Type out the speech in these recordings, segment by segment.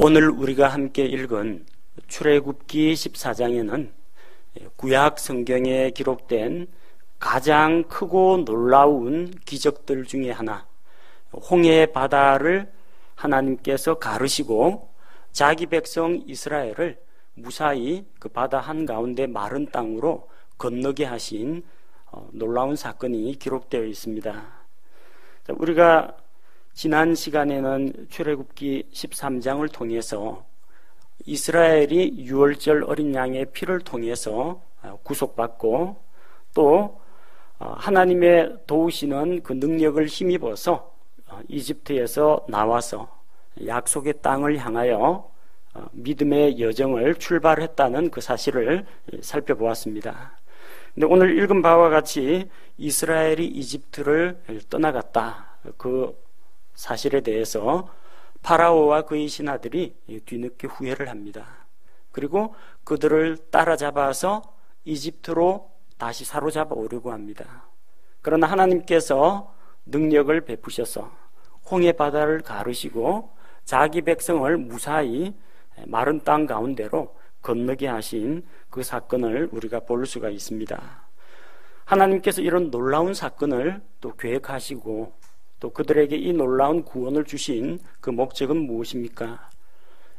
오늘 우리가 함께 읽은 출애굽기 14장에는 구약 성경에 기록된 가장 크고 놀라운 기적들 중에 하나, 홍해 바다를 하나님께서 가르시고 자기 백성 이스라엘을 무사히 그 바다 한가운데 마른 땅으로 건너게 하신 놀라운 사건이 기록되어 있습니다. 우리가 지난 시간에는 출애굽기 13장을 통해서 이스라엘이 유월절 어린 양의 피를 통해서 구속받고 또 하나님의 도우시는 그 능력을 힘입어서 이집트에서 나와서 약속의 땅을 향하여 믿음의 여정을 출발했다는 그 사실을 살펴보았습니다. 근데 오늘 읽은 바와 같이 이스라엘이 이집트를 떠나갔다, 그 사실에 대해서 파라오와 그의 신하들이 뒤늦게 후회를 합니다. 그리고 그들을 따라잡아서 이집트로 다시 사로잡아 오려고 합니다. 그러나 하나님께서 능력을 베푸셔서 홍해 바다를 가르시고 자기 백성을 무사히 마른 땅 가운데로 건너게 하신 그 사건을 우리가 볼 수가 있습니다. 하나님께서 이런 놀라운 사건을 또 계획하시고 또 그들에게 이 놀라운 구원을 주신 그 목적은 무엇입니까?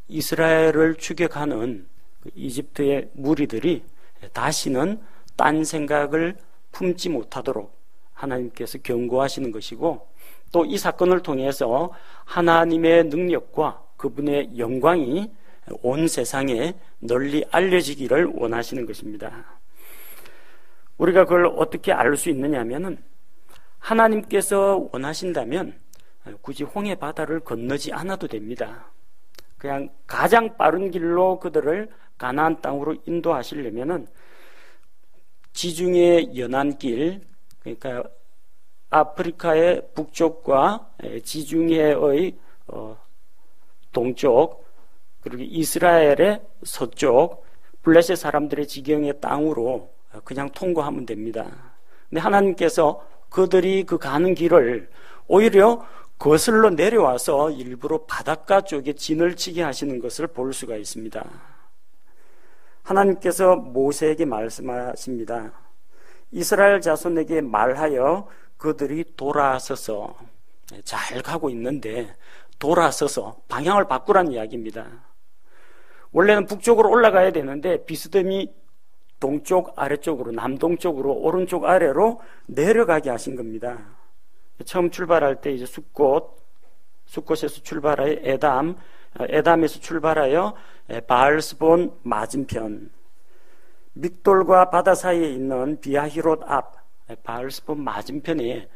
이스라엘을 추격하는 이집트의 무리들이 다시는 딴 생각을 품지 못하도록 하나님께서 경고하시는 것이고, 또 이 사건을 통해서 하나님의 능력과 그분의 영광이 온 세상에 널리 알려지기를 원하시는 것입니다. 우리가 그걸 어떻게 알 수 있느냐 하면은, 하나님께서 원하신다면 굳이 홍해 바다를 건너지 않아도 됩니다. 그냥 가장 빠른 길로 그들을 가나안 땅으로 인도하시려면은 지중해 연안길, 그러니까 아프리카의 북쪽과 지중해의 동쪽, 그리고 이스라엘의 서쪽, 블레셋 사람들의 지경의 땅으로 그냥 통과하면 됩니다. 근데 하나님께서 그들이 그 가는 길을 오히려 거슬러 내려와서 일부러 바닷가 쪽에 진을 치게 하시는 것을 볼 수가 있습니다. 하나님께서 모세에게 말씀하십니다. 이스라엘 자손에게 말하여 그들이 돌아서서, 잘 가고 있는데 돌아서서 방향을 바꾸라는 이야기입니다. 원래는 북쪽으로 올라가야 되는데 비스듬히 동쪽 아래쪽으로, 남동쪽으로, 오른쪽 아래로 내려가게 하신 겁니다. 처음 출발할 때 이제 숫곳에서 출발하여 에담에서 출발하여 바알스본 맞은편, 믹돌과 바다 사이에 있는 비아히롯 앞 바알스본 맞은편에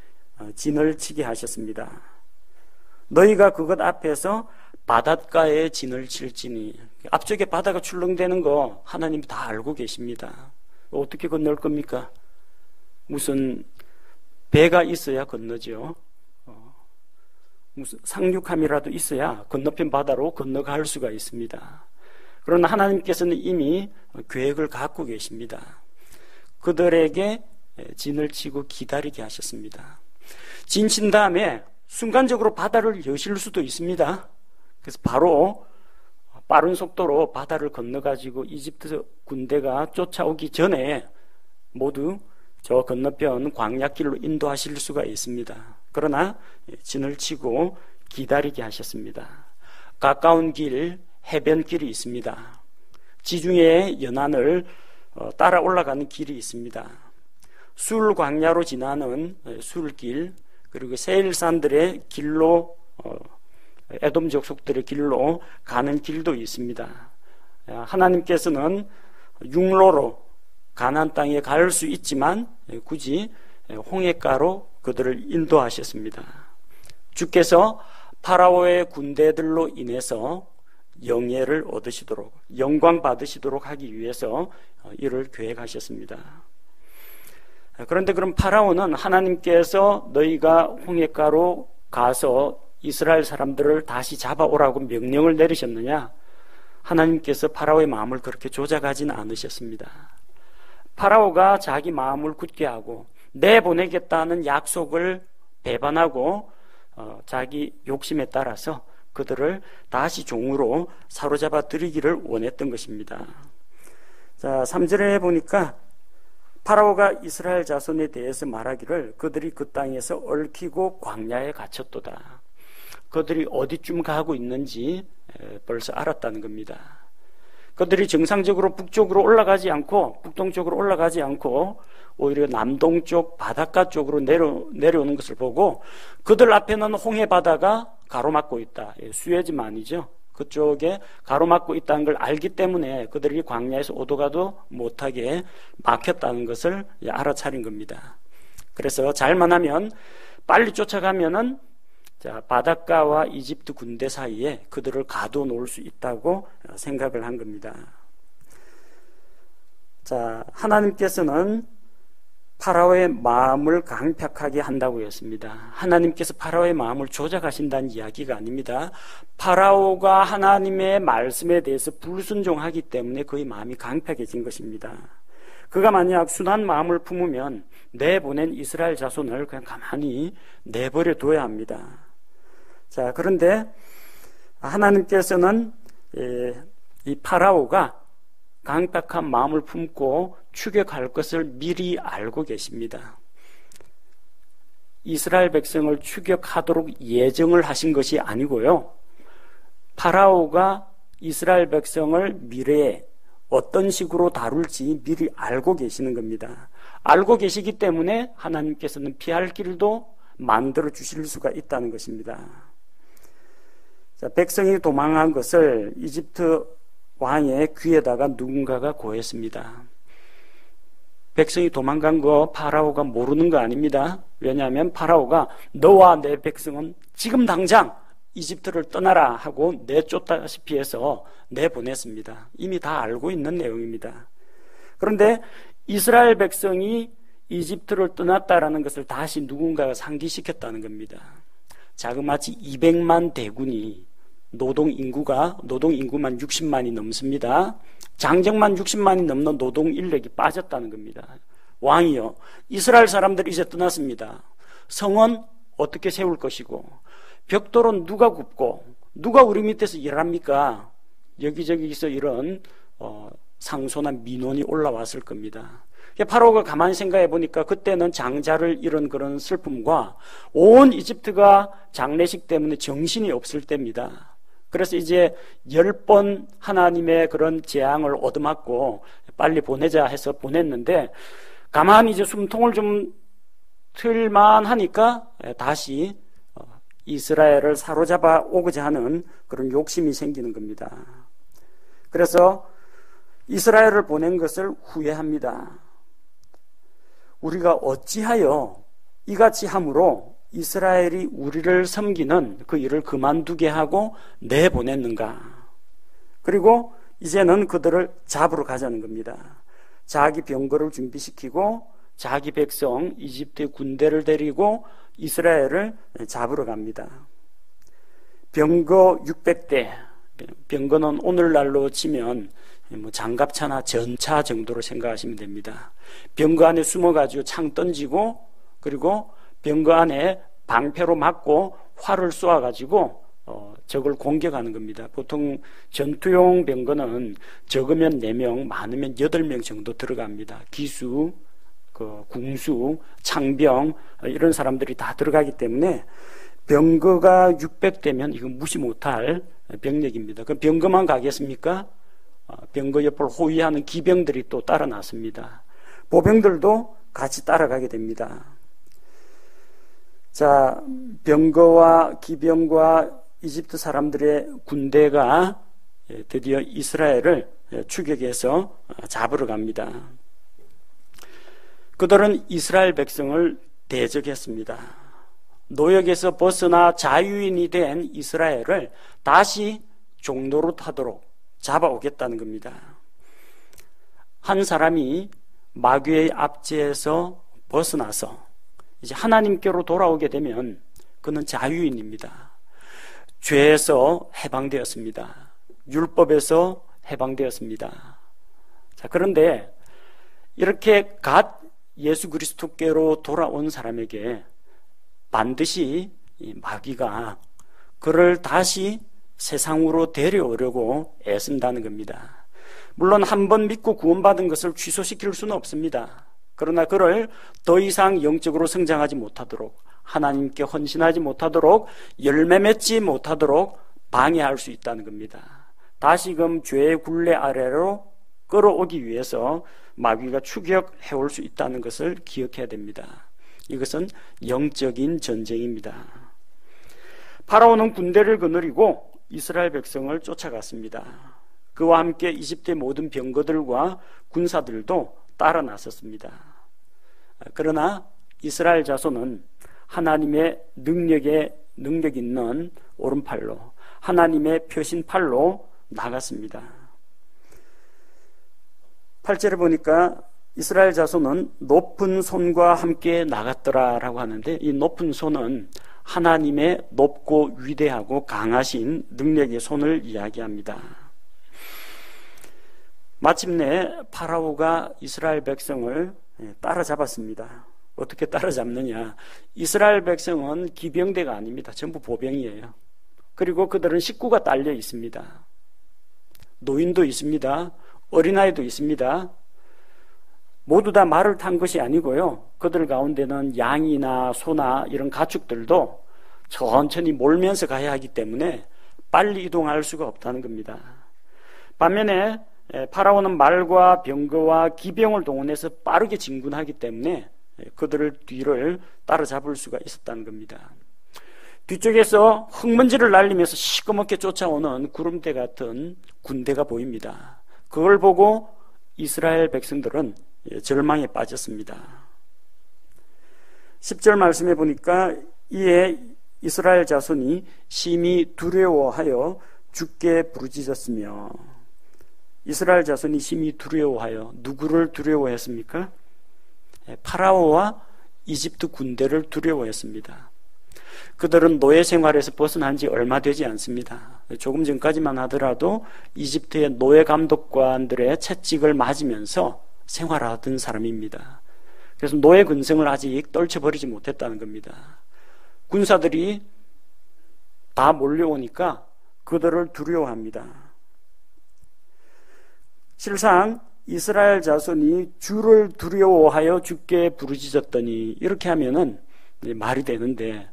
진을 치게 하셨습니다. 너희가 그것 앞에서 바닷가에 진을 칠지니, 앞쪽에 바다가 출렁대는 거 하나님이 다 알고 계십니다. 어떻게 건널 겁니까? 무슨 배가 있어야 건너죠. 무슨 상륙함이라도 있어야 건너편 바다로 건너갈 수가 있습니다. 그러나 하나님께서는 이미 계획을 갖고 계십니다. 그들에게 진을 치고 기다리게 하셨습니다. 진 친 다음에 순간적으로 바다를 여실 수도 있습니다. 그래서 바로 빠른 속도로 바다를 건너가지고 이집트 군대가 쫓아오기 전에 모두 저 건너편 광야길로 인도하실 수가 있습니다. 그러나 진을 치고 기다리게 하셨습니다. 가까운 길, 해변길이 있습니다. 지중해 연안을 따라 올라가는 길이 있습니다. 술 광야로 지나는 술길, 그리고 세일산들의 길로, 에돔 족속들의 길로 가는 길도 있습니다. 하나님께서는 육로로 가나안 땅에 갈 수 있지만 굳이 홍해가로 그들을 인도하셨습니다. 주께서 파라오의 군대들로 인해서 영예를 얻으시도록, 영광 받으시도록 하기 위해서 이를 계획하셨습니다. 그런데 그럼 파라오는 하나님께서 너희가 홍해가로 가서 이스라엘 사람들을 다시 잡아오라고 명령을 내리셨느냐? 하나님께서 파라오의 마음을 그렇게 조작하지는 않으셨습니다. 파라오가 자기 마음을 굳게 하고 내보내겠다는 약속을 배반하고 자기 욕심에 따라서 그들을 다시 종으로 사로잡아 들이기를 원했던 것입니다. 자, 3절에 보니까 파라오가 이스라엘 자손에 대해서 말하기를 그들이 그 땅에서 얽히고 광야에 갇혔도다. 그들이 어디쯤 가고 있는지 벌써 알았다는 겁니다. 그들이 정상적으로 북쪽으로 올라가지 않고 북동쪽으로 올라가지 않고 오히려 남동쪽 바닷가 쪽으로 내려오는 것을 보고 그들 앞에는 홍해 바다가 가로막고 있다. 수에즈만이죠. 그쪽에 가로막고 있다는 걸 알기 때문에 그들이 광야에서 오도 가도 못하게 막혔다는 것을 알아차린 겁니다. 그래서 잘만 하면 빨리 쫓아가면은 바닷가와 이집트 군대 사이에 그들을 가둬놓을 수 있다고 생각을 한 겁니다. 자, 하나님께서는 파라오의 마음을 강팍하게 한다고 했습니다. 하나님께서 파라오의 마음을 조작하신다는 이야기가 아닙니다. 파라오가 하나님의 말씀에 대해서 불순종하기 때문에 그의 마음이 강팍해진 것입니다. 그가 만약 순한 마음을 품으면 내보낸 이스라엘 자손을 그냥 가만히 내버려 둬야 합니다. 자, 그런데 하나님께서는 이 파라오가 강팍한 마음을 품고 추격할 것을 미리 알고 계십니다. 이스라엘 백성을 추격하도록 예정을 하신 것이 아니고요. 파라오가 이스라엘 백성을 미래에 어떤 식으로 다룰지 미리 알고 계시는 겁니다. 알고 계시기 때문에 하나님께서는 피할 길도 만들어 주실 수가 있다는 것입니다. 자, 백성이 도망한 것을 이집트 왕의 귀에다가 누군가가 고했습니다. 백성이 도망간 거 파라오가 모르는 거 아닙니다. 왜냐하면 파라오가 너와 내 백성은 지금 당장 이집트를 떠나라 하고 내쫓다시피 해서 내보냈습니다. 이미 다 알고 있는 내용입니다. 그런데 이스라엘 백성이 이집트를 떠났다라는 것을 다시 누군가가 상기시켰다는 겁니다. 자그마치 200만 대군이 노동 인구만 60만이 넘습니다. 장정만 60만이 넘는 노동 인력이 빠졌다는 겁니다. 왕이요, 이스라엘 사람들이 이제 떠났습니다. 성은 어떻게 세울 것이고 벽돌은 누가 굽고 누가 우리 밑에서 일합니까? 여기저기서 이런 상소나 민원이 올라왔을 겁니다. 파라오가 가만히 생각해 보니까 그때는 장자를 잃은 그런 슬픔과 온 이집트가 장례식 때문에 정신이 없을 때입니다. 그래서 이제 10번 하나님의 그런 재앙을 얻어맞고 빨리 보내자 해서 보냈는데 가만히 이제 숨통을 좀 틀만 하니까 다시 이스라엘을 사로잡아 오고자 하는 그런 욕심이 생기는 겁니다. 그래서 이스라엘을 보낸 것을 후회합니다. 우리가 어찌하여 이같이 함으로 이스라엘이 우리를 섬기는 그 일을 그만두게 하고 내보냈는가? 그리고 이제는 그들을 잡으러 가자는 겁니다. 자기 병거를 준비시키고 자기 백성 이집트의 군대를 데리고 이스라엘을 잡으러 갑니다. 병거 600대, 병거는 오늘날로 치면 장갑차나 전차 정도로 생각하시면 됩니다. 병거 안에 숨어가지고 창 던지고 그리고 병거 안에 방패로 막고 활을 쏘아가지고 적을 공격하는 겁니다. 보통 전투용 병거는 적으면 4명, 많으면 8명 정도 들어갑니다. 기수, 궁수, 창병 이런 사람들이 다 들어가기 때문에 병거가 600대면 이건 무시 못할 병력입니다. 그럼 병거만 가겠습니까? 병거 옆을 호위하는 기병들이 또 따라 나섭니다. 보병들도 같이 따라가게 됩니다. 자, 병거와 기병과 이집트 사람들의 군대가 드디어 이스라엘을 추격해서 잡으러 갑니다. 그들은 이스라엘 백성을 대적했습니다. 노역에서 벗어나 자유인이 된 이스라엘을 다시 종노릇하도록 잡아오겠다는 겁니다. 한 사람이 마귀의 압제에서 벗어나서 이제 하나님께로 돌아오게 되면 그는 자유인입니다. 죄에서 해방되었습니다. 율법에서 해방되었습니다. 자, 그런데 이렇게 갓 예수 그리스도께로 돌아온 사람에게 반드시 이 마귀가 그를 다시 세상으로 데려오려고 애쓴다는 겁니다. 물론 한 번 믿고 구원받은 것을 취소시킬 수는 없습니다. 그러나 그를 더 이상 영적으로 성장하지 못하도록, 하나님께 헌신하지 못하도록, 열매 맺지 못하도록 방해할 수 있다는 겁니다. 다시금 죄의 굴레 아래로 끌어오기 위해서 마귀가 추격해올 수 있다는 것을 기억해야 됩니다. 이것은 영적인 전쟁입니다. 파라오는 군대를 거느리고 이스라엘 백성을 쫓아갔습니다. 그와 함께 이집트의 모든 병거들과 군사들도 따라 나섰습니다. 그러나 이스라엘 자손은 하나님의 능력 있는 오른팔로, 하나님의 표신팔로 나갔습니다. 8절에 보니까 이스라엘 자손은 높은 손과 함께 나갔더라라고 하는데, 이 높은 손은 하나님의 높고 위대하고 강하신 능력의 손을 이야기합니다. 마침내 파라오가 이스라엘 백성을 따라잡았습니다. 어떻게 따라잡느냐? 이스라엘 백성은 기병대가 아닙니다. 전부 보병이에요. 그리고 그들은 식구가 딸려 있습니다. 노인도 있습니다. 어린아이도 있습니다. 모두 다 말을 탄 것이 아니고요. 그들 가운데는 양이나 소나 이런 가축들도 천천히 몰면서 가야 하기 때문에 빨리 이동할 수가 없다는 겁니다. 반면에 파라오는 말과 병거와 기병을 동원해서 빠르게 진군하기 때문에 그들을 뒤를 따라잡을 수가 있었다는 겁니다. 뒤쪽에서 흙먼지를 날리면서 시커멓게 쫓아오는 구름대 같은 군대가 보입니다. 그걸 보고 이스라엘 백성들은 절망에 빠졌습니다. 10절 말씀해 보니까 이에 이스라엘 자손이 심히 두려워하여 주께 부르짖었으며, 이스라엘 자손이 심히 두려워하여 누구를 두려워했습니까? 파라오와 이집트 군대를 두려워했습니다. 그들은 노예 생활에서 벗어난 지 얼마 되지 않습니다. 조금 전까지만 하더라도 이집트의 노예 감독관들의 채찍을 맞으면서 생활하던 사람입니다. 그래서 노예 근성을 아직 떨쳐버리지 못했다는 겁니다. 군사들이 다 몰려오니까 그들을 두려워합니다. 실상 이스라엘 자손이 주를 두려워하여 주께 부르짖었더니, 이렇게 하면은 말이 되는데,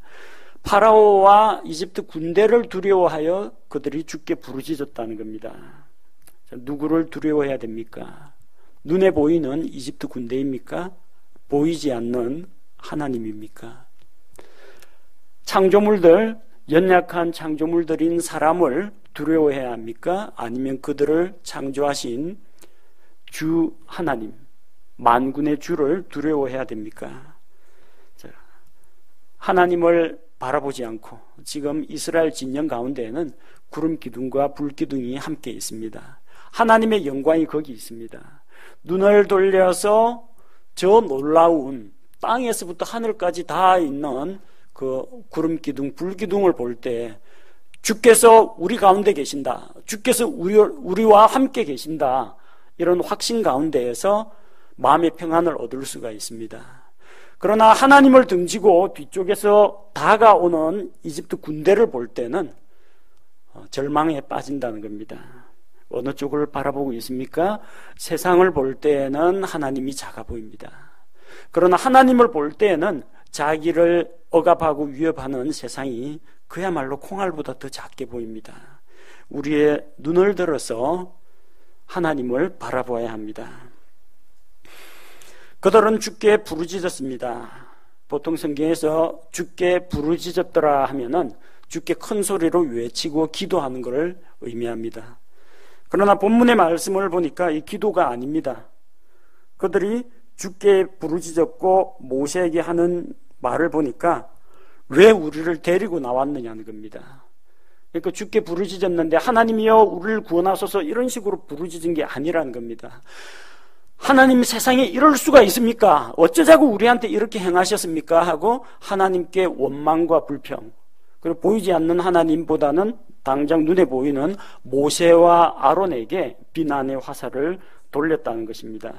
파라오와 이집트 군대를 두려워하여 그들이 주께 부르짖었다는 겁니다. 누구를 두려워해야 됩니까? 눈에 보이는 이집트 군대입니까? 보이지 않는 하나님입니까? 창조물들, 연약한 창조물들인 사람을 두려워해야 합니까? 아니면 그들을 창조하신 주 하나님, 만군의 주를 두려워해야 됩니까? 하나님을 바라보지 않고 지금 이스라엘 진영 가운데에는 구름 기둥과 불 기둥이 함께 있습니다. 하나님의 영광이 거기 있습니다. 눈을 돌려서 저 놀라운 땅에서부터 하늘까지 다 있는 그 구름 기둥, 불 기둥을 볼 때 주께서 우리 가운데 계신다, 주께서 우리와 함께 계신다, 이런 확신 가운데에서 마음의 평안을 얻을 수가 있습니다. 그러나 하나님을 등지고 뒤쪽에서 다가오는 이집트 군대를 볼 때는 절망에 빠진다는 겁니다. 어느 쪽을 바라보고 있습니까? 세상을 볼 때에는 하나님이 작아 보입니다. 그러나 하나님을 볼 때에는 자기를 억압하고 위협하는 세상이 그야말로 콩알보다 더 작게 보입니다. 우리의 눈을 들어서 하나님을 바라보아야 합니다. 그들은 주께 부르짖었습니다. 보통 성경에서 주께 부르짖었더라 하면은 주께 큰 소리로 외치고 기도하는 것을 의미합니다. 그러나 본문의 말씀을 보니까 이 기도가 아닙니다. 그들이 주께 부르짖었고 모세에게 하는 말을 보니까 왜 우리를 데리고 나왔느냐는 겁니다. 그러니까 주께 부르짖었는데 하나님이여 우리를 구원하소서 이런 식으로 부르짖은 게 아니라는 겁니다. 하나님, 세상에 이럴 수가 있습니까? 어쩌자고 우리한테 이렇게 행하셨습니까? 하고 하나님께 원망과 불평, 그리고 보이지 않는 하나님보다는 당장 눈에 보이는 모세와 아론에게 비난의 화살을 돌렸다는 것입니다.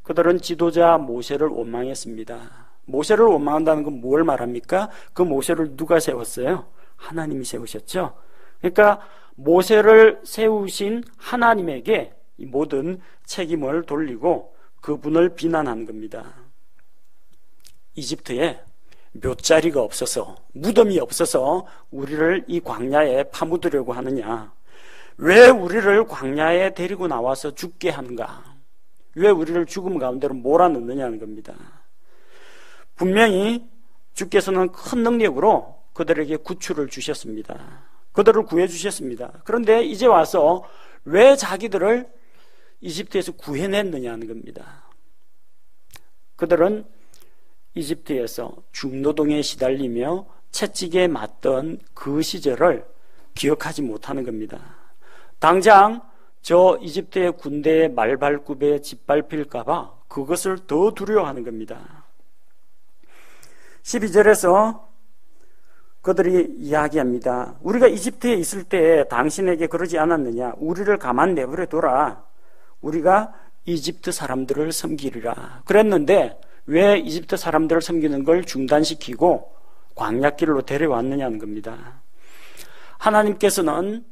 그들은 지도자 모세를 원망했습니다. 모세를 원망한다는 건 뭘 말합니까? 그 모세를 누가 세웠어요? 하나님이 세우셨죠. 그러니까 모세를 세우신 하나님에게 이 모든 책임을 돌리고 그분을 비난한 겁니다. 이집트에 묫자리가 없어서, 무덤이 없어서 우리를 이 광야에 파묻으려고 하느냐? 왜 우리를 광야에 데리고 나와서 죽게 하는가? 왜 우리를 죽음 가운데로 몰아넣느냐는 겁니다. 분명히 주께서는 큰 능력으로 그들에게 구출을 주셨습니다. 그들을 구해주셨습니다. 그런데 이제 와서 왜 자기들을 이집트에서 구해냈느냐는 겁니다. 그들은 이집트에서 중노동에 시달리며 채찍에 맞던 그 시절을 기억하지 못하는 겁니다. 당장 저 이집트의 군대의 말발굽에 짓밟힐까봐 그것을 더 두려워하는 겁니다. 12절에서 그들이 이야기합니다. 우리가 이집트에 있을 때 당신에게 그러지 않았느냐? 우리를 가만 내버려 둬라. 우리가 이집트 사람들을 섬기리라. 그랬는데 왜 이집트 사람들을 섬기는 걸 중단시키고 광야길로 데려왔느냐는 겁니다. 하나님께서는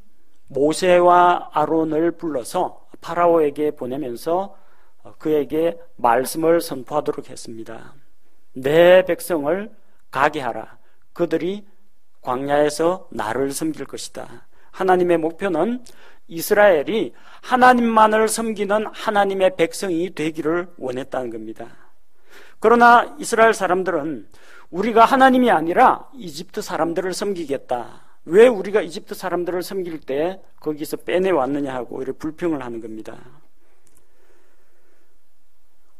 모세와 아론을 불러서 파라오에게 보내면서 그에게 말씀을 선포하도록 했습니다. 내 백성을 가게 하라. 그들이 광야에서 나를 섬길 것이다. 하나님의 목표는 이스라엘이 하나님만을 섬기는 하나님의 백성이 되기를 원했다는 겁니다. 그러나 이스라엘 사람들은 우리가 하나님이 아니라 이집트 사람들을 섬기겠다. 왜 우리가 이집트 사람들을 섬길 때 거기서 빼내왔느냐 하고 이렇게 불평을 하는 겁니다.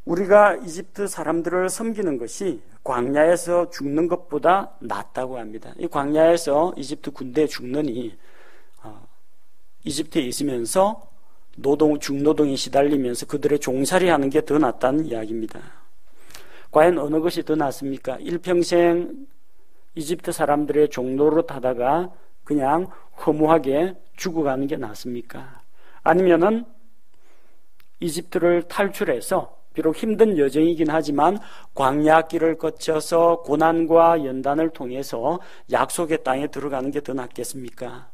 우리가 이집트 사람들을 섬기는 것이 광야에서 죽는 것보다 낫다고 합니다. 이 광야에서 이집트 군대에 죽느니 이집트에 있으면서 중노동에 시달리면서 그들의 종살이하는 게 더 낫다는 이야기입니다. 과연 어느 것이 더 낫습니까? 일평생 이집트 사람들의 종노릇 하다가 그냥 허무하게 죽어가는 게 낫습니까? 아니면은 이집트를 탈출해서 비록 힘든 여정이긴 하지만 광야길을 거쳐서 고난과 연단을 통해서 약속의 땅에 들어가는 게 더 낫겠습니까?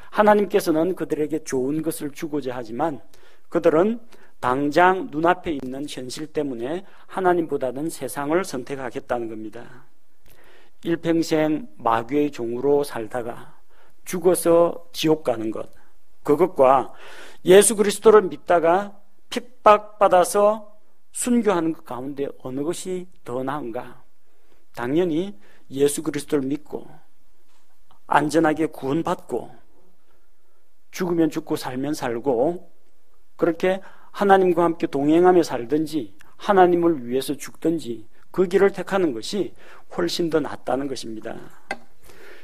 하나님께서는 그들에게 좋은 것을 주고자 하지만 그들은 당장 눈앞에 있는 현실 때문에 하나님보다는 세상을 선택하겠다는 겁니다. 일평생 마귀의 종으로 살다가 죽어서 지옥 가는 것, 그것과 예수 그리스도를 믿다가 핍박받아서 순교하는 것 가운데 어느 것이 더 나은가? 당연히 예수 그리스도를 믿고 안전하게 구원받고 죽으면 죽고 살면 살고 그렇게 하나님과 함께 동행하며 살든지 하나님을 위해서 죽든지 그 길을 택하는 것이 훨씬 더 낫다는 것입니다.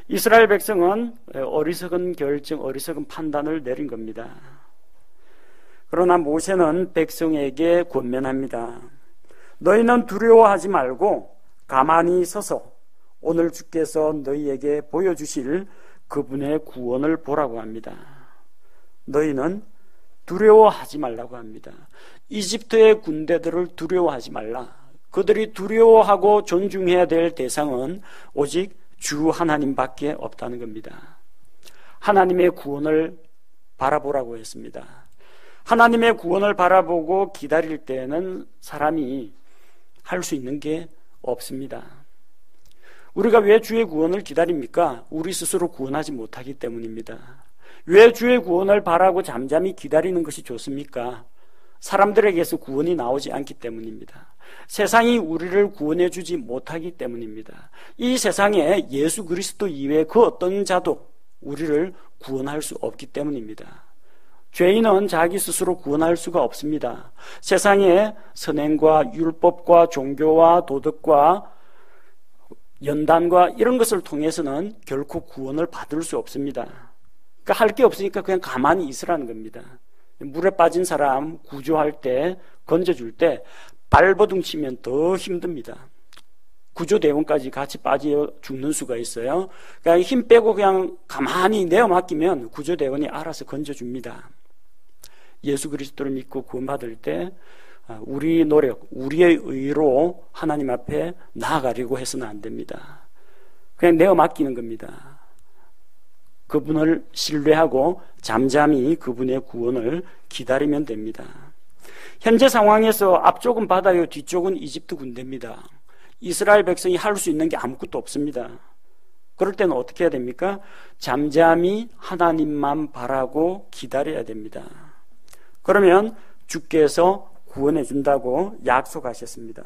이스라엘 백성은 어리석은 결정, 어리석은 판단을 내린 겁니다. 그러나 모세는 백성에게 권면합니다. 너희는 두려워하지 말고 가만히 서서 오늘 주께서 너희에게 보여주실 그분의 구원을 보라고 합니다. 너희는 두려워하지 말라고 합니다. 이집트의 군대들을 두려워하지 말라. 그들이 두려워하고 존중해야 될 대상은 오직 주 하나님밖에 없다는 겁니다. 하나님의 구원을 바라보라고 했습니다. 하나님의 구원을 바라보고 기다릴 때에는 사람이 할 수 있는 게 없습니다. 우리가 왜 주의 구원을 기다립니까? 우리 스스로 구원하지 못하기 때문입니다. 왜 주의 구원을 바라고 잠잠히 기다리는 것이 좋습니까? 사람들에게서 구원이 나오지 않기 때문입니다. 세상이 우리를 구원해 주지 못하기 때문입니다. 이 세상에 예수 그리스도 이외에 그 어떤 자도 우리를 구원할 수 없기 때문입니다. 죄인은 자기 스스로 구원할 수가 없습니다. 세상에 선행과 율법과 종교와 도덕과 연단과 이런 것을 통해서는 결코 구원을 받을 수 없습니다. 그러니까 할 게 없으니까 그냥 가만히 있으라는 겁니다. 물에 빠진 사람 구조할 때, 건져줄 때 발버둥 치면 더 힘듭니다. 구조대원까지 같이 빠져 죽는 수가 있어요. 그러니까 힘 빼고 그냥 가만히 내어 맡기면 구조대원이 알아서 건져줍니다. 예수 그리스도를 믿고 구원받을 때 우리 노력, 우리의 의로 하나님 앞에 나아가려고 해서는 안 됩니다. 그냥 내어 맡기는 겁니다. 그분을 신뢰하고 잠잠히 그분의 구원을 기다리면 됩니다. 현재 상황에서 앞쪽은 바다요, 뒤쪽은 이집트 군대입니다. 이스라엘 백성이 할 수 있는 게 아무것도 없습니다. 그럴 때는 어떻게 해야 됩니까? 잠잠히 하나님만 바라고 기다려야 됩니다. 그러면 주께서 구원해 준다고 약속하셨습니다.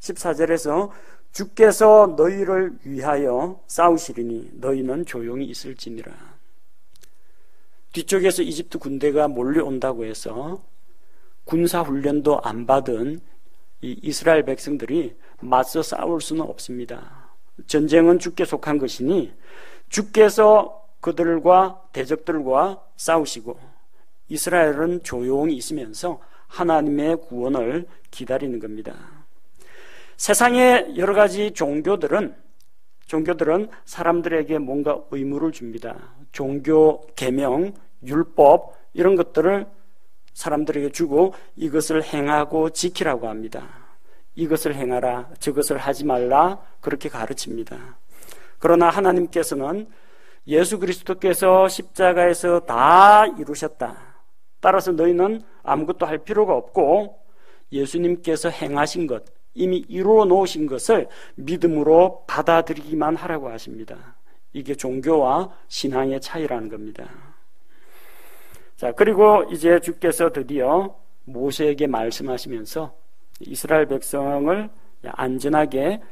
14절에서 주께서 너희를 위하여 싸우시리니 너희는 조용히 있을지니라. 뒤쪽에서 이집트 군대가 몰려온다고 해서 군사훈련도 안 받은 이 이스라엘 백성들이 맞서 싸울 수는 없습니다. 전쟁은 주께 속한 것이니 주께서 그들과 대적들과 싸우시고 이스라엘은 조용히 있으면서 하나님의 구원을 기다리는 겁니다. 세상의 여러 가지 종교들은 사람들에게 뭔가 의무를 줍니다. 종교, 계명, 율법 이런 것들을 사람들에게 주고 이것을 행하고 지키라고 합니다. 이것을 행하라, 저것을 하지 말라 그렇게 가르칩니다. 그러나 하나님께서는 예수 그리스도께서 십자가에서 다 이루셨다. 따라서 너희는 아무것도 할 필요가 없고 예수님께서 행하신 것, 이미 이루어 놓으신 것을 믿음으로 받아들이기만 하라고 하십니다. 이게 종교와 신앙의 차이라는 겁니다. 자, 그리고 이제 주께서 드디어 모세에게 말씀하시면서 이스라엘 백성을 안전하게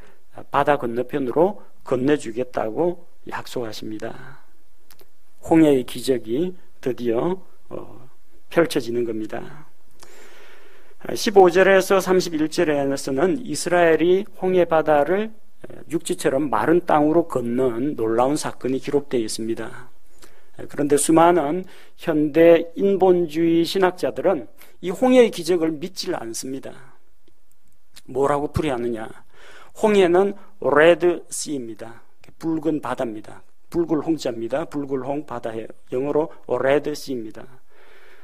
바다 건너편으로 건네주겠다고 약속하십니다. 홍해의 기적이 드디어 펼쳐지는 겁니다. 15절에서 31절에서는 이스라엘이 홍해 바다를 육지처럼 마른 땅으로 건넌 놀라운 사건이 기록되어 있습니다. 그런데 수많은 현대 인본주의 신학자들은 이 홍해의 기적을 믿질 않습니다. 뭐라고 풀이하느냐? 홍해는 레드시입니다. 붉은 바다입니다. 붉을홍자입니다. 붉을홍 바다예요. 영어로 레드시입니다.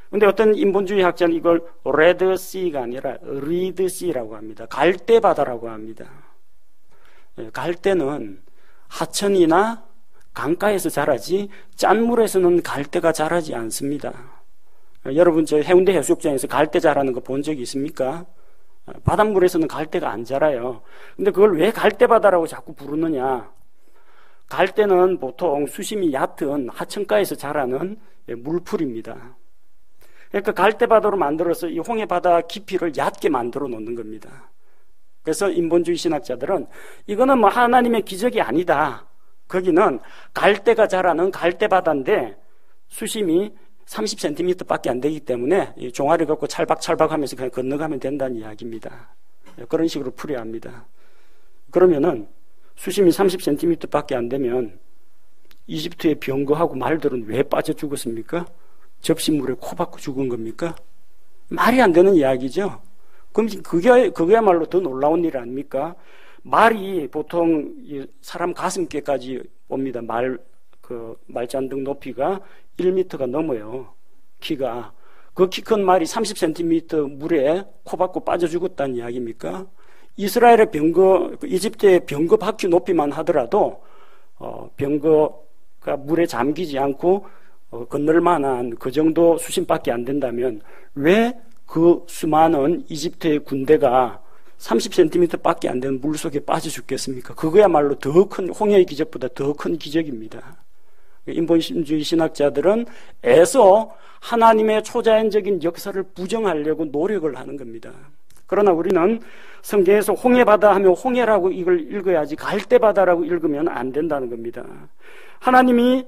그런데 어떤 인본주의 학자는 이걸 레드시가 아니라 리드시라고 합니다. 갈대바다라고 합니다. 갈대는 하천이나 강가에서 자라지 짠물에서는 갈대가 자라지 않습니다. 여러분 저 해운대 해수욕장에서 갈대 자라는 거 본 적이 있습니까? 바닷물에서는 갈대가 안 자라요. 근데 그걸 왜 갈대바다라고 자꾸 부르느냐? 갈대는 보통 수심이 얕은 하천가에서 자라는 물풀입니다. 그러니까 갈대바다로 만들어서 이 홍해바다 깊이를 얕게 만들어 놓는 겁니다. 그래서 인본주의 신학자들은 이거는 뭐 하나님의 기적이 아니다. 거기는 갈대가 자라는 갈대바다인데 수심이 30cm 밖에 안 되기 때문에 이 종아리 갖고 찰박찰박 하면서 그냥 건너가면 된다는 이야기입니다. 그런 식으로 풀이합니다. 그러면은 수심이 30cm 밖에 안 되면 이집트의 병거하고 말들은 왜 빠져 죽었습니까? 접시물에 코 박고 죽은 겁니까? 말이 안 되는 이야기죠. 그럼 그게야말로 더 놀라운 일 아닙니까? 말이 보통 사람 가슴께까지 옵니다. 말잔등 높이가 1m가 넘어요. 키가. 그 키 큰 말이 30cm 물에 코 박고 빠져 죽었다는 이야기입니까? 이스라엘의 병거, 이집트의 병거 바퀴 높이만 하더라도 병거가 물에 잠기지 않고 건널 만한 그 정도 수심밖에 안 된다면 왜 그 수많은 이집트의 군대가 30cm 밖에 안 되는 물 속에 빠져 죽겠습니까? 그거야말로 더 큰, 홍해의 기적보다 더 큰 기적입니다. 인본주의 신학자들은 애써 하나님의 초자연적인 역사를 부정하려고 노력을 하는 겁니다. 그러나 우리는 성경에서 홍해바다 하면 홍해라고 이걸 읽어야지 갈대바다라고 읽으면 안 된다는 겁니다. 하나님이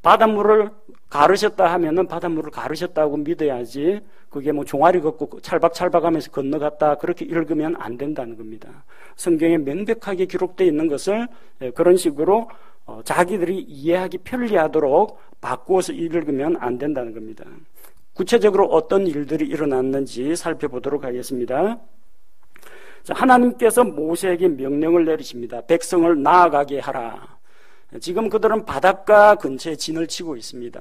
바닷물을 가르셨다 하면은 바닷물을 가르셨다고 믿어야지 그게 뭐 종아리 걷고 찰박찰박 하면서 건너갔다 그렇게 읽으면 안 된다는 겁니다. 성경에 명백하게 기록되어 있는 것을 그런 식으로 자기들이 이해하기 편리하도록 바꾸어서 읽으면 안 된다는 겁니다. 구체적으로 어떤 일들이 일어났는지 살펴보도록 하겠습니다. 하나님께서 모세에게 명령을 내리십니다. 백성을 나아가게 하라. 지금 그들은 바닷가 근처에 진을 치고 있습니다.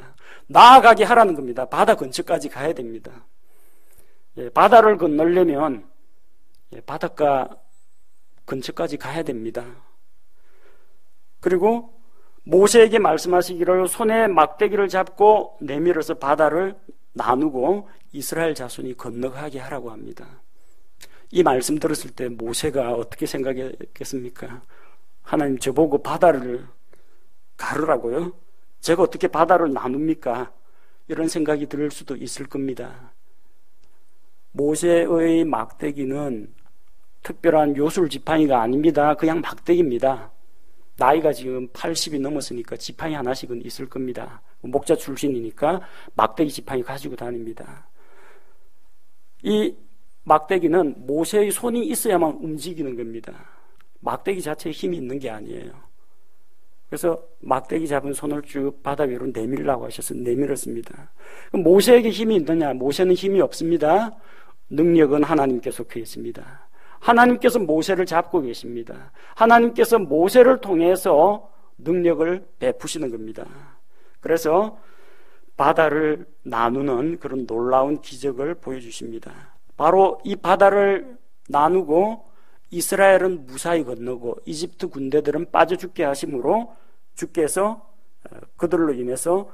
나아가게 하라는 겁니다. 바다 근처까지 가야 됩니다. 바다를 건너려면 바닷가 근처까지 가야 됩니다. 그리고 모세에게 말씀하시기를 손에 막대기를 잡고 내밀어서 바다를 나누고 이스라엘 자손이 건너가게 하라고 합니다. 이 말씀 들었을 때 모세가 어떻게 생각했겠습니까? 하나님, 저보고 바다를 가르라고요? 제가 어떻게 바다를 나눕니까? 이런 생각이 들 수도 있을 겁니다. 모세의 막대기는 특별한 요술 지팡이가 아닙니다. 그냥 막대기입니다. 나이가 지금 80이 넘었으니까 지팡이 하나씩은 있을 겁니다. 목자 출신이니까 막대기 지팡이 가지고 다닙니다. 이 막대기는 모세의 손이 있어야만 움직이는 겁니다. 막대기 자체에 힘이 있는 게 아니에요. 그래서 막대기 잡은 손을 쭉 바다 위로 내밀라고 하셔서 내밀었습니다. 그럼 모세에게 힘이 있느냐? 모세는 힘이 없습니다. 능력은 하나님께 속해 있습니다. 하나님께서 모세를 잡고 계십니다. 하나님께서 모세를 통해서 능력을 베푸시는 겁니다. 그래서 바다를 나누는 그런 놀라운 기적을 보여주십니다. 바로 이 바다를 나누고 이스라엘은 무사히 건너고 이집트 군대들은 빠져 죽게 하심으로 주께서 그들로 인해서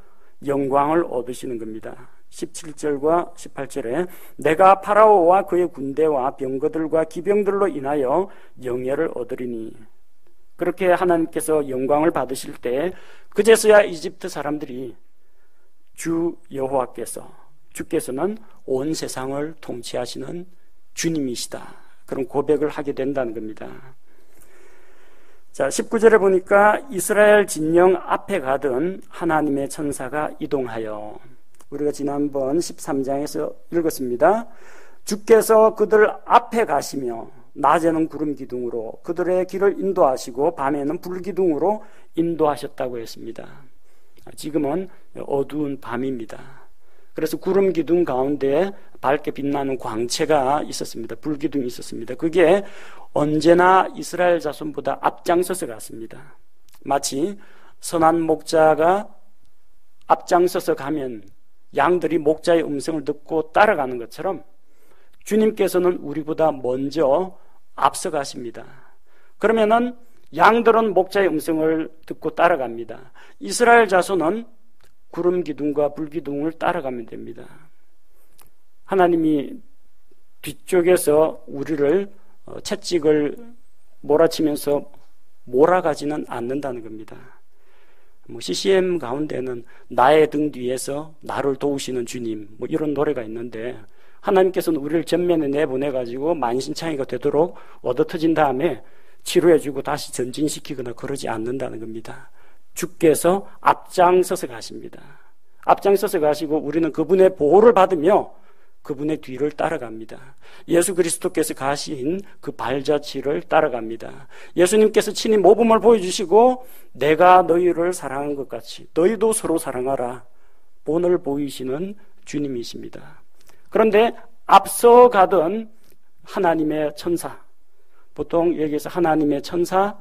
영광을 얻으시는 겁니다. 17절과 18절에 내가 파라오와 그의 군대와 병거들과 기병들로 인하여 영예를 얻으리니, 그렇게 하나님께서 영광을 받으실 때 그제서야 이집트 사람들이 주 여호와께서, 주께서는 온 세상을 통치하시는 주님이시다, 그런 고백을 하게 된다는 겁니다. 자, 19절에 보니까 이스라엘 진영 앞에 가던 하나님의 천사가 이동하여, 우리가 지난번 13장에서 읽었습니다. 주께서 그들 앞에 가시며 낮에는 구름 기둥으로 그들의 길을 인도하시고 밤에는 불 기둥으로 인도하셨다고 했습니다. 지금은 어두운 밤입니다. 그래서 구름 기둥 가운데 밝게 빛나는 광채가 있었습니다. 불 기둥이 있었습니다. 그게 언제나 이스라엘 자손보다 앞장서서 갔습니다. 마치 선한 목자가 앞장서서 가면 양들이 목자의 음성을 듣고 따라가는 것처럼 주님께서는 우리보다 먼저 앞서가십니다. 그러면은 양들은 목자의 음성을 듣고 따라갑니다. 이스라엘 자손은 구름 기둥과 불 기둥을 따라가면 됩니다. 하나님이 뒤쪽에서 우리를 채찍을 몰아치면서 몰아가지는 않는다는 겁니다. CCM 가운데는 나의 등 뒤에서 나를 도우시는 주님, 이런 노래가 있는데, 하나님께서는 우리를 전면에 내보내가지고 만신창이가 되도록 얻어터진 다음에 치료해주고 다시 전진시키거나 그러지 않는다는 겁니다. 주께서 앞장서서 가십니다. 앞장서서 가시고 우리는 그분의 보호를 받으며 그분의 뒤를 따라갑니다. 예수 그리스도께서 가신 그 발자취를 따라갑니다. 예수님께서 친히 모범을 보여주시고 내가 너희를 사랑한 것 같이 너희도 서로 사랑하라 본을 보이시는 주님이십니다. 그런데 앞서 가던 하나님의 천사, 보통 여기에서 하나님의 천사,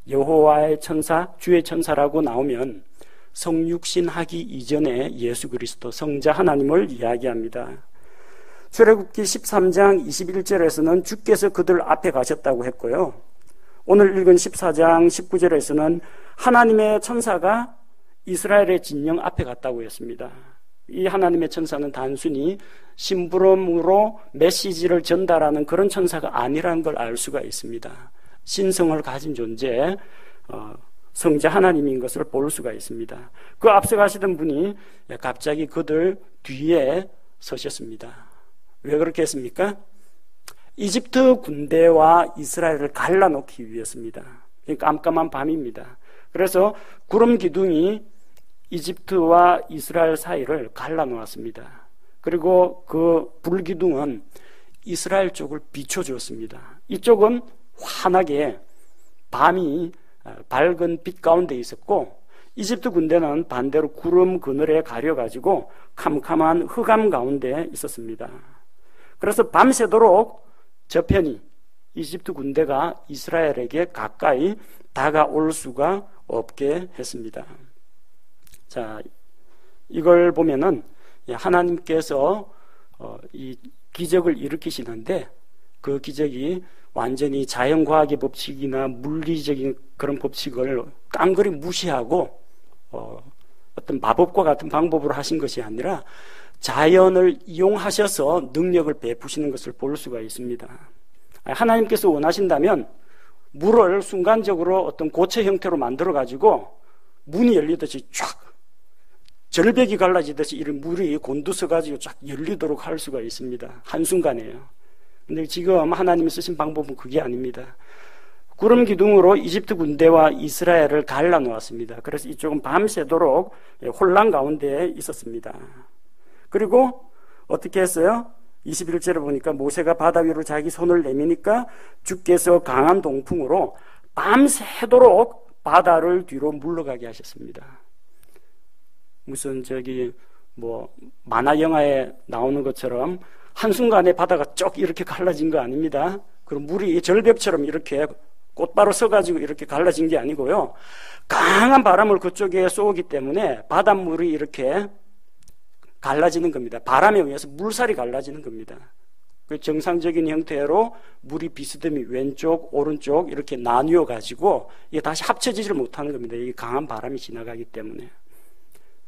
여호와의 천사, 주의 천사라고 나오면 성육신하기 이전에 예수 그리스도 성자 하나님을 이야기합니다. 출애굽기 13장 21절에서는 주께서 그들 앞에 가셨다고 했고요. 오늘 읽은 14장 19절에서는 하나님의 천사가 이스라엘의 진영 앞에 갔다고 했습니다. 이 하나님의 천사는 단순히 심부름으로 메시지를 전달하는 그런 천사가 아니라는 걸 알 수가 있습니다. 신성을 가진 존재, 성자 하나님인 것을 볼 수가 있습니다. 그 앞서 가시던 분이 갑자기 그들 뒤에 서셨습니다. 왜 그렇게 했습니까? 이집트 군대와 이스라엘을 갈라놓기 위해서입니다. 깜깜한 밤입니다. 그래서 구름 기둥이 이집트와 이스라엘 사이를 갈라놓았습니다. 그리고 그 불 기둥은 이스라엘 쪽을 비춰주었습니다. 이쪽은 환하게 밤이 밝은 빛 가운데 있었고, 이집트 군대는 반대로 구름 그늘에 가려가지고 캄캄한 흑암 가운데 있었습니다. 그래서 밤새도록 저편이 이집트 군대가 이스라엘에게 가까이 다가올 수가 없게 했습니다. 자, 이걸 보면은 하나님께서 이 기적을 일으키시는데 그 기적이 완전히 자연과학의 법칙이나 물리적인 그런 법칙을 깡그리 무시하고 어떤 마법과 같은 방법으로 하신 것이 아니라 자연을 이용하셔서 능력을 베푸시는 것을 볼 수가 있습니다. 하나님께서 원하신다면 물을 순간적으로 어떤 고체 형태로 만들어 가지고 문이 열리듯이 쫙 절벽이 갈라지듯이 이런 물이 곤두서 가지고 쫙 열리도록 할 수가 있습니다. 한순간에요. 근데 지금 하나님이 쓰신 방법은 그게 아닙니다. 구름 기둥으로 이집트 군대와 이스라엘을 갈라 놓았습니다. 그래서 이쪽은 밤새도록 혼란 가운데 있었습니다. 그리고 어떻게 했어요? 21절에 보니까 모세가 바다 위로 자기 손을 내미니까 주께서 강한 동풍으로 밤새도록 바다를 뒤로 물러가게 하셨습니다. 무슨 만화 영화에 나오는 것처럼 한순간에 바다가 쭉 이렇게 갈라진 거 아닙니다. 그럼 물이 절벽처럼 이렇게 곧바로 서가지고 이렇게 갈라진 게 아니고요. 강한 바람을 그쪽에 쏘기 때문에 바닷물이 이렇게 갈라지는 겁니다. 바람에 의해서 물살이 갈라지는 겁니다. 그 정상적인 형태로 물이 비스듬히 왼쪽, 오른쪽 이렇게 나뉘어 가지고 이게 다시 합쳐지질 못하는 겁니다. 이게 강한 바람이 지나가기 때문에.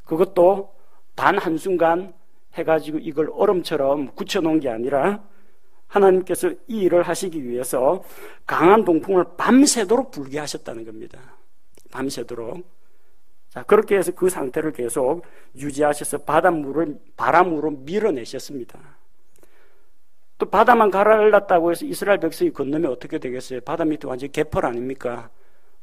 그것도 단 한순간 해가지고 이걸 얼음처럼 굳혀놓은 게 아니라 하나님께서 이 일을 하시기 위해서 강한 동풍을 밤새도록 불게 하셨다는 겁니다. 밤새도록. 자, 그렇게 해서 그 상태를 계속 유지하셔서 바닷물을 바람으로 밀어내셨습니다. 또 바다만 가라앉았다고 해서 이스라엘 백성이 건너면 어떻게 되겠어요? 바다 밑에 완전히 개펄 아닙니까?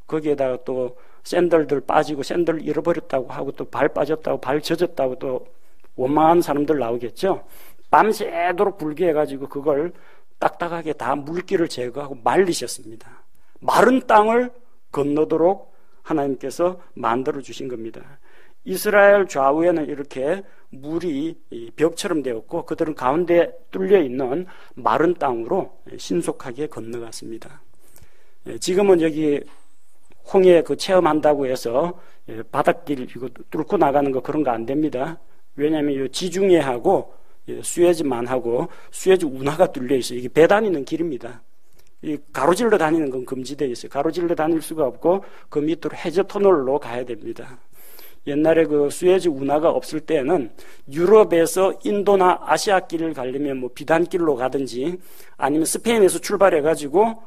거기에다가 또 샌들들 빠지고 샌들 잃어버렸다고 하고 또 발 빠졌다고 발 젖었다고 또 원망하는 사람들 나오겠죠. 밤새도록 불게 해가지고 그걸 딱딱하게 다 물기를 제거하고 말리셨습니다. 마른 땅을 건너도록 하나님께서 만들어 주신 겁니다. 이스라엘 좌우에는 이렇게 물이 벽처럼 되었고 그들은 가운데 뚫려 있는 마른 땅으로 신속하게 건너갔습니다. 지금은 여기 홍해 체험한다고 해서 바닷길 이거 뚫고 나가는 거 그런 거 안 됩니다. 왜냐하면 지중해하고 수에즈만하고 수에즈 운하가 뚫려 있어요. 이게 배 다니는 길입니다. 이 가로질러 다니는 건 금지되어 있어요. 가로질러 다닐 수가 없고 그 밑으로 해저 터널로 가야 됩니다. 옛날에 그 수에즈 운하가 없을 때는 유럽에서 인도나 아시아 길을 가려면 비단길로 가든지 아니면 스페인에서 출발해가지고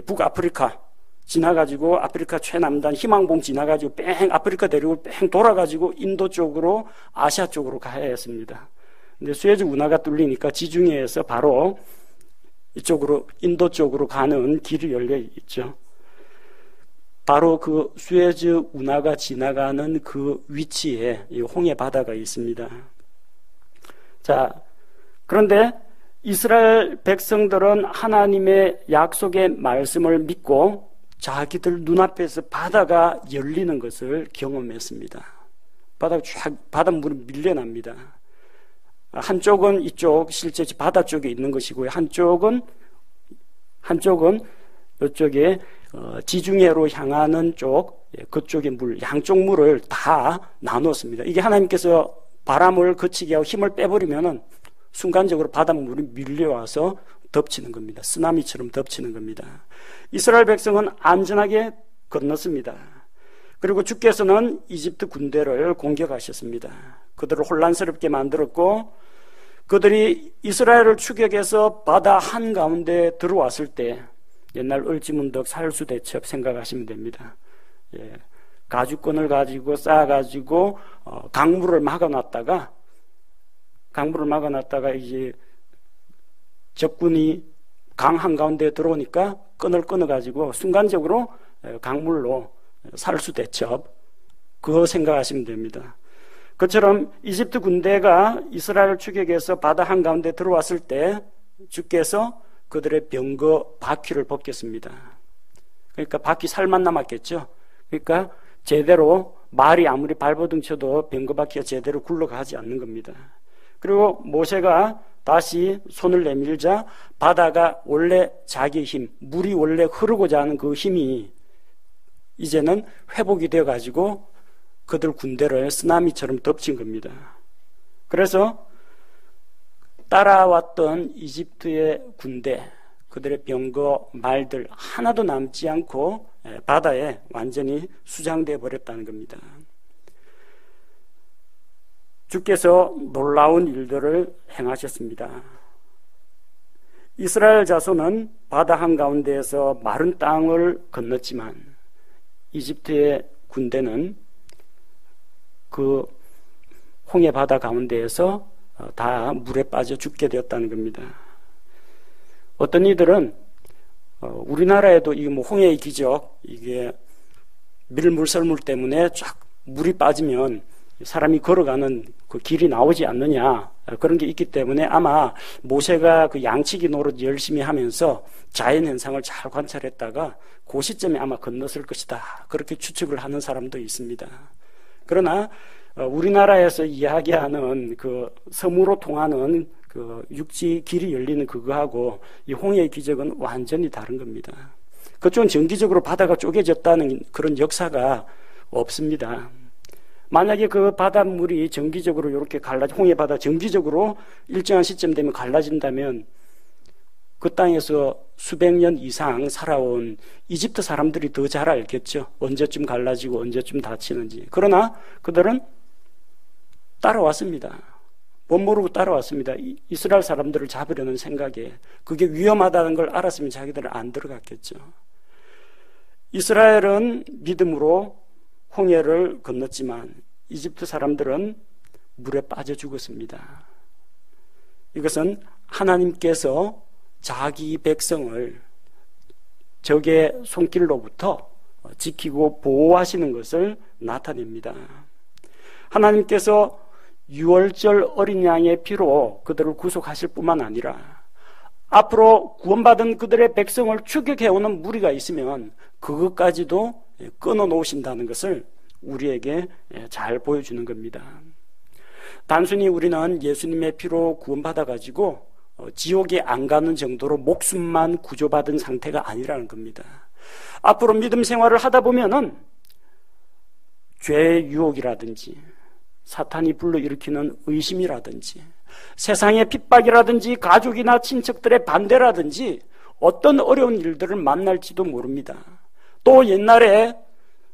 북아프리카 지나가지고 아프리카 최남단 희망봉 지나가지고 뺑 아프리카 대륙을 뺑 돌아가지고 인도 쪽으로 아시아 쪽으로 가야 했습니다. 근데 수에즈 운하가 뚫리니까 지중해에서 바로 이쪽으로 인도 쪽으로 가는 길이 열려 있죠. 바로 그 수에즈 운하가 지나가는 그 위치에 이 홍해 바다가 있습니다. 자, 그런데 이스라엘 백성들은 하나님의 약속의 말씀을 믿고 자기들 눈앞에서 바다가 열리는 것을 경험했습니다. 바닷물이 밀려납니다. 한쪽은 이쪽 실제 바다 쪽에 있는 것이고요. 한쪽은 이쪽에 지중해로 향하는 쪽, 그쪽의 물, 양쪽 물을 다 나눴습니다. 이게 하나님께서 바람을 그치게 하고 힘을 빼버리면은 순간적으로 바닷물이 밀려와서 덮치는 겁니다. 쓰나미처럼 덮치는 겁니다. 이스라엘 백성은 안전하게 건넜습니다. 그리고 주께서는 이집트 군대를 공격하셨습니다. 그들을 혼란스럽게 만들었고 그들이 이스라엘을 추격해서 바다 한가운데 들어왔을 때 옛날 을지문덕 살수대첩 생각하시면 됩니다. 가죽끈을 가지고 쌓아가지고 강물을 막아놨다가 이제 적군이 강 한가운데 들어오니까 끈을 끊어가지고 순간적으로 강물로 살수대첩 그거 생각하시면 됩니다. 그처럼 이집트 군대가 이스라엘 추격해서 바다 한가운데 들어왔을 때 주께서 그들의 병거 바퀴를 벗겼습니다. 그러니까 바퀴 살만 남았겠죠. 그러니까 제대로 말이 아무리 발버둥 쳐도 병거 바퀴가 제대로 굴러가지 않는 겁니다. 그리고 모세가 다시 손을 내밀자 바다가 원래 자기의 힘, 물이 원래 흐르고자 하는 그 힘이 이제는 회복이 되어가지고 그들 군대를 쓰나미처럼 덮친 겁니다. 그래서 따라왔던 이집트의 군대, 그들의 병거, 말들 하나도 남지 않고 바다에 완전히 수장되어 버렸다는 겁니다. 주께서 놀라운 일들을 행하셨습니다. 이스라엘 자손은 바다 한가운데에서 마른 땅을 건넜지만 이집트의 군대는 그 홍해 바다 가운데에서 다 물에 빠져 죽게 되었다는 겁니다. 어떤 이들은 우리나라에도 이 홍해의 기적, 이게 밀물설물 때문에 쫙 물이 빠지면 사람이 걸어가는 그 길이 나오지 않느냐, 그런 게 있기 때문에 아마 모세가 그 양치기 노릇 열심히 하면서 자연 현상을 잘 관찰했다가 그 시점에 아마 건넜을 것이다, 그렇게 추측을 하는 사람도 있습니다. 그러나 우리나라에서 이야기하는 그 섬으로 통하는 그 육지 길이 열리는 그거하고 이 홍해의 기적은 완전히 다른 겁니다. 그쪽은 정기적으로 바다가 쪼개졌다는 그런 역사가 없습니다. 만약에 그 바닷물이 정기적으로 이렇게 홍해 바다 정기적으로 일정한 시점 되면 갈라진다면 그 땅에서 수백 년 이상 살아온 이집트 사람들이 더 잘 알겠죠. 언제쯤 갈라지고 언제쯤 닫히는지. 그러나 그들은 따라왔습니다. 못 모르고 따라왔습니다. 이스라엘 사람들을 잡으려는 생각에 그게 위험하다는 걸 알았으면 자기들은 안 들어갔겠죠. 이스라엘은 믿음으로 홍해를 건넜지만 이집트 사람들은 물에 빠져 죽었습니다. 이것은 하나님께서 자기 백성을 적의 손길로부터 지키고 보호하시는 것을 나타냅니다. 하나님께서 유월절 어린 양의 피로 그들을 구속하실 뿐만 아니라 앞으로 구원받은 그들의 백성을 추격해오는 무리가 있으면 그것까지도 끊어 놓으신다는 것을 우리에게 잘 보여주는 겁니다. 단순히 우리는 예수님의 피로 구원받아가지고 지옥에 안 가는 정도로 목숨만 구조받은 상태가 아니라는 겁니다. 앞으로 믿음 생활을 하다 보면은 죄의 유혹이라든지 사탄이 불러일으키는 의심이라든지 세상의 핍박이라든지 가족이나 친척들의 반대라든지 어떤 어려운 일들을 만날지도 모릅니다. 또 옛날에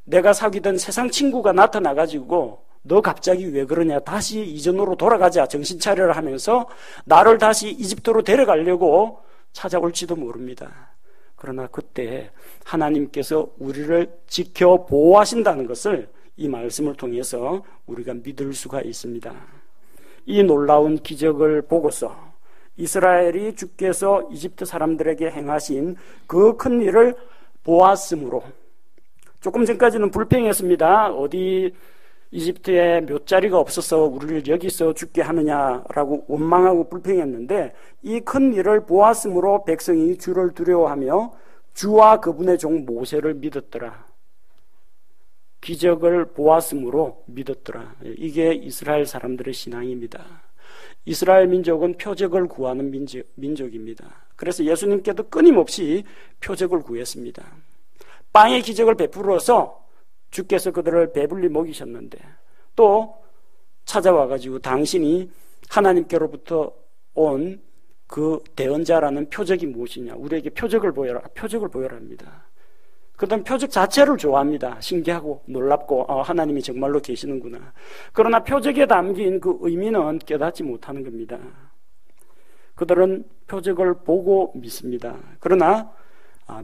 내가 사귀던 세상 친구가 나타나가지고 너 갑자기 왜 그러냐, 다시 이전으로 돌아가자, 정신 차려라 하면서 나를 다시 이집트로 데려가려고 찾아올지도 모릅니다. 그러나 그때 하나님께서 우리를 지켜 보호하신다는 것을 이 말씀을 통해서 우리가 믿을 수가 있습니다. 이 놀라운 기적을 보고서 이스라엘이 주께서 이집트 사람들에게 행하신 그 큰 일을 보았으므로, 조금 전까지는 불평했습니다. 어디 이집트에 몇 자리가 없어서 우리를 여기서 죽게 하느냐라고 원망하고 불평했는데 이 큰 일을 보았으므로 백성이 주를 두려워하며 주와 그분의 종 모세를 믿었더라. 기적을 보았으므로 믿었더라. 이게 이스라엘 사람들의 신앙입니다. 이스라엘 민족은 표적을 구하는 민족입니다. 그래서 예수님께도 끊임없이 표적을 구했습니다. 빵의 기적을 베풀어서 주께서 그들을 배불리 먹이셨는데 또 찾아와가지고 당신이 하나님께로부터 온 그 대언자라는 표적이 무엇이냐, 우리에게 표적을 보여라, 표적을 보여라 합니다. 그 다음 표적 자체를 좋아합니다. 신기하고 놀랍고 하나님이 정말로 계시는구나. 그러나 표적에 담긴 그 의미는 깨닫지 못하는 겁니다. 그들은 표적을 보고 믿습니다. 그러나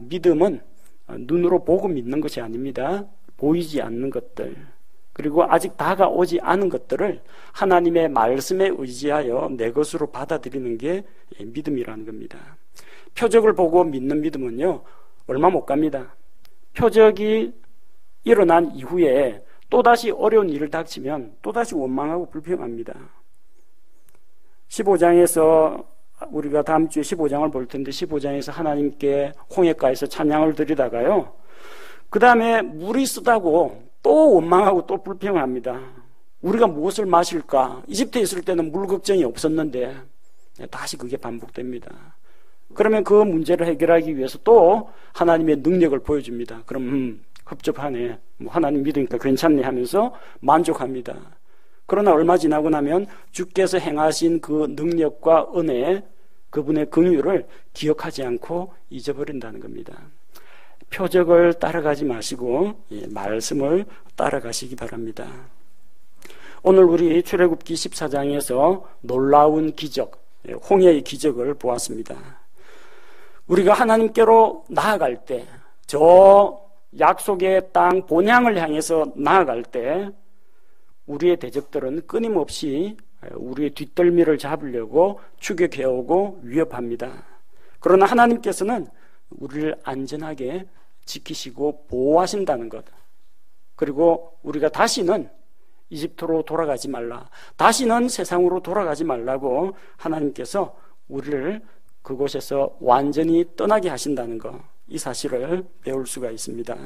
믿음은 눈으로 보고 믿는 것이 아닙니다. 보이지 않는 것들, 그리고 아직 다가오지 않은 것들을 하나님의 말씀에 의지하여 내 것으로 받아들이는 게 믿음이라는 겁니다. 표적을 보고 믿는 믿음은요, 얼마 못 갑니다. 표적이 일어난 이후에 또다시 어려운 일을 닥치면 또다시 원망하고 불평합니다. 15장에서 우리가 다음 주에 15장을 볼 텐데 15장에서 하나님께 홍해가에서 찬양을 드리다가요, 그 다음에 물이 쓰다고 또 원망하고 또 불평합니다. 우리가 무엇을 마실까? 이집트에 있을 때는 물 걱정이 없었는데 다시 그게 반복됩니다. 그러면 그 문제를 해결하기 위해서 또 하나님의 능력을 보여줍니다. 그럼 흡접하네, 하나님 믿으니까 괜찮네 하면서 만족합니다. 그러나 얼마 지나고 나면 주께서 행하신 그 능력과 은혜, 그분의 긍휼을 기억하지 않고 잊어버린다는 겁니다. 표적을 따라가지 마시고 말씀을 따라가시기 바랍니다. 오늘 우리 출애굽기 14장에서 놀라운 기적, 홍해의 기적을 보았습니다. 우리가 하나님께로 나아갈 때, 저 약속의 땅 본향을 향해서 나아갈 때 우리의 대적들은 끊임없이 우리의 뒷덜미를 잡으려고 추격해오고 위협합니다. 그러나 하나님께서는 우리를 안전하게 지키시고 보호하신다는 것, 그리고 우리가 다시는 이집트로 돌아가지 말라, 다시는 세상으로 돌아가지 말라고 하나님께서 우리를 그곳에서 완전히 떠나게 하신다는 것, 이 사실을 배울 수가 있습니다.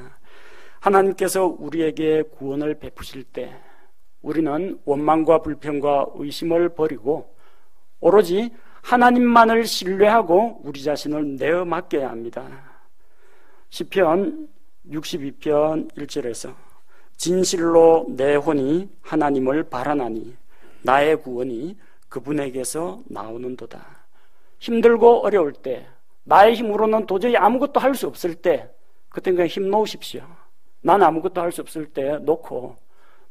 하나님께서 우리에게 구원을 베푸실 때 우리는 원망과 불평과 의심을 버리고 오로지 하나님만을 신뢰하고 우리 자신을 내어 맡겨야 합니다. 시편 62편 1절에서 진실로 내 혼이 하나님을 바라나니 나의 구원이 그분에게서 나오는도다. 힘들고 어려울 때, 나의 힘으로는 도저히 아무것도 할 수 없을 때, 그때 그냥 힘 놓으십시오. 난 아무것도 할 수 없을 때 놓고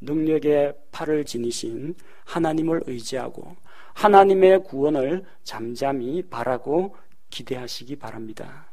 능력의 팔을 지니신 하나님을 의지하고 하나님의 구원을 잠잠히 바라고 기대하시기 바랍니다.